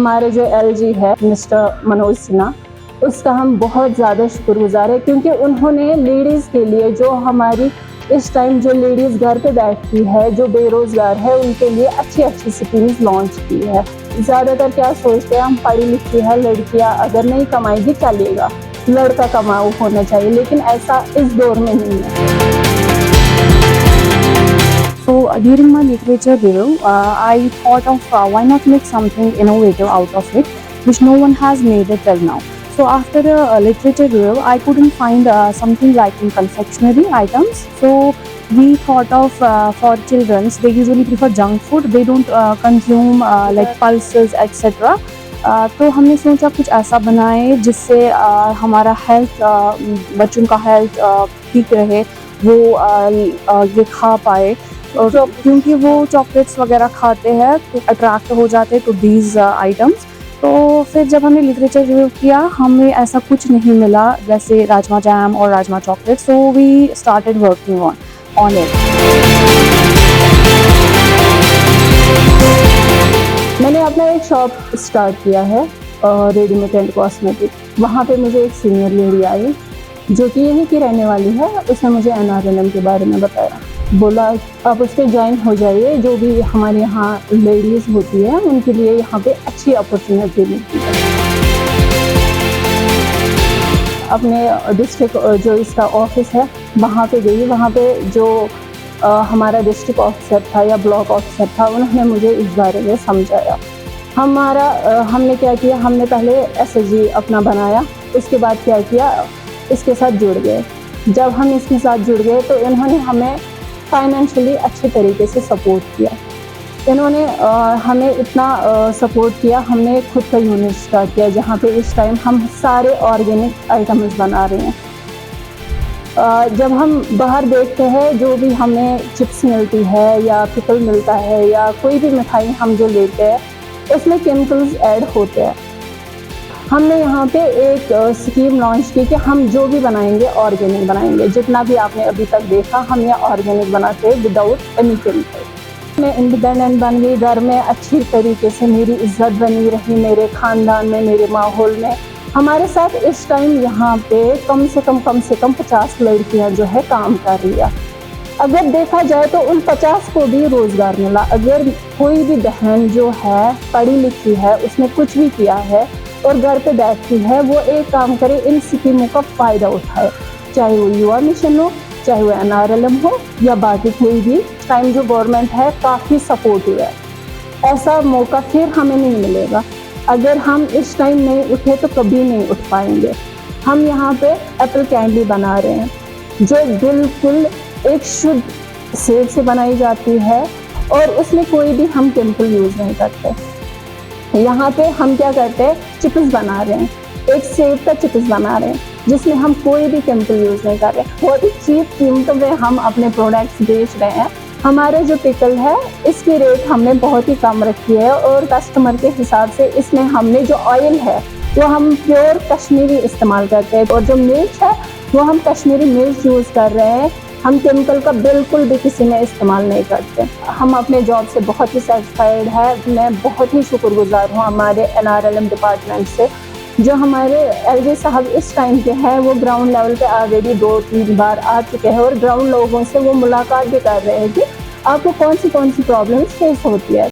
हमारे जो एलजी है मिस्टर मनोज सिन्हा, उसका हम बहुत ज़्यादा शुक्रगुज़ार है, क्योंकि उन्होंने लेडीज़ के लिए, जो हमारी इस टाइम जो लेडीज़ घर पे बैठती है, जो बेरोज़गार है, उनके लिए अच्छी स्कीम्स लॉन्च की है। ज़्यादातर क्या सोचते हैं हम, पढ़ी लिखी है लड़कियां अगर नहीं कमाएगी चलेगा, लड़का कमाऊ होना चाहिए, लेकिन ऐसा इस दौर में नहीं है। So during my literature review, I thought of why not make something innovative out of it, which no one has made it till now. So after a literature review, I couldn't find something like in confectionery items. So we thought of for children, they usually prefer junk food. They don't consume like pulses, etc. तो हमने सोचा कुछ ऐसा बनाए जिससे हमारा health, बच्चों का हेल्थ ठीक रहे, वो ये खा पाए। और क्योंकि वो चॉकलेट्स वगैरह खाते हैं तो अट्रैक्ट हो जाते हैं टू दीज आइटम्स। तो फिर जब हमने लिटरेचर रिव्यू किया, हमें ऐसा कुछ नहीं मिला जैसे राजमा जैम और rajma chocolate. So we started working on it. मैंने अपना एक शॉप स्टार्ट किया है, रेडीमेड एंड कॉस्मेटिक। वहाँ पे मुझे एक सीनियर लेडी आई जो कि यहीं की रहने वाली है। उसने मुझे NRLM के बारे में बताया, बोला आप उस पर ज्वाइन हो जाइए, जो भी हमारे यहाँ लेडीज़ होती है उनके लिए यहाँ पे अच्छी अपॉर्चुनिटी मिलती है। अपने डिस्ट्रिक्ट जो इसका ऑफिस है वहाँ पे गई। वहाँ पे जो हमारा डिस्ट्रिक्ट ऑफिसर था या ब्लॉक ऑफिसर था, उन्होंने मुझे इस बारे में समझाया। हमने क्या किया, हमने पहले SSG अपना बनाया, उसके बाद क्या किया, इसके साथ जुड़ गए। जब हम इसके साथ जुड़ गए तो इन्होंने हमें फाइनेंशियली अच्छे तरीके से सपोर्ट किया। इन्होंने हमें इतना सपोर्ट किया, हमने खुद का यूनिट स्टार्ट किया जहाँ पे इस टाइम हम सारे ऑर्गेनिक आइटम्स बना रहे हैं। जब हम बाहर देखते हैं, जो भी हमें चिप्स मिलती है या पिकल मिलता है या कोई भी मिठाई हम जो लेते हैं, उसमें केमिकल्स ऐड होते हैं। हमने यहाँ पे एक स्कीम लॉन्च की कि हम जो भी बनाएंगे ऑर्गेनिक बनाएंगे। जितना भी आपने अभी तक देखा, हम ये ऑर्गेनिक बनाते हैं विदाउट एनी केमिकल। मैं इंडिपेंडेंट बन गई, घर में अच्छी तरीके से मेरी इज्जत बनी रही, मेरे ख़ानदान में, मेरे माहौल में। हमारे साथ इस टाइम यहाँ पे कम से कम 50 लड़कियाँ जो है काम कर रही है। अगर देखा जाए तो उन 50 को भी रोज़गार मिला। अगर कोई भी बहन जो है पढ़ी लिखी है, उसने कुछ भी किया है और घर पे बैठती है, वो एक काम करे, इन स्कीमों का फ़ायदा उठाए, चाहे वो युवा मिशन हो, चाहे वो NRLM हो या बाकी कोई भी। टाइम जो गवर्नमेंट है काफ़ी सपोर्टिव है। ऐसा मौका फिर हमें नहीं मिलेगा। अगर हम इस टाइम नहीं उठे तो कभी नहीं उठ पाएंगे। हम यहाँ पे एप्पल कैंडी बना रहे हैं, जो बिल्कुल एक शुद्ध सेब से बनाई जाती है और उसमें कोई भी हम केमिकल यूज़ नहीं करते। यहाँ पे हम क्या करते हैं, चिप्स बना रहे हैं, एक सेब का चिप्स बना रहे हैं जिसमें हम कोई भी केमिकल यूज़ नहीं कर रहे। बहुत ही चीप कीमतों में हम अपने प्रोडक्ट्स बेच रहे हैं। हमारे जो पिकल है, इसकी रेट हमने बहुत ही कम रखी है और कस्टमर के हिसाब से इसमें हमने जो ऑयल है वो हम प्योर कश्मीरी इस्तेमाल करते हैं, और जो मिर्च है वो हम कश्मीरी मिर्च यूज़ कर रहे हैं। हम केमिकल का बिल्कुल भी किसी में इस्तेमाल नहीं करते। हम अपने जॉब से बहुत ही सेटिस्फाइड है। मैं बहुत ही शुक्रगुजार हूँ हमारे NRLM डिपार्टमेंट से। जो हमारे LG साहब इस टाइम के हैं, वो ग्राउंड लेवल पे ऑलरेडी 2-3 बार आ चुके हैं और ग्राउंड लोगों से वो मुलाकात भी कर रहे हैं कि आपको कौन सी प्रॉब्लम्स फेस होती है।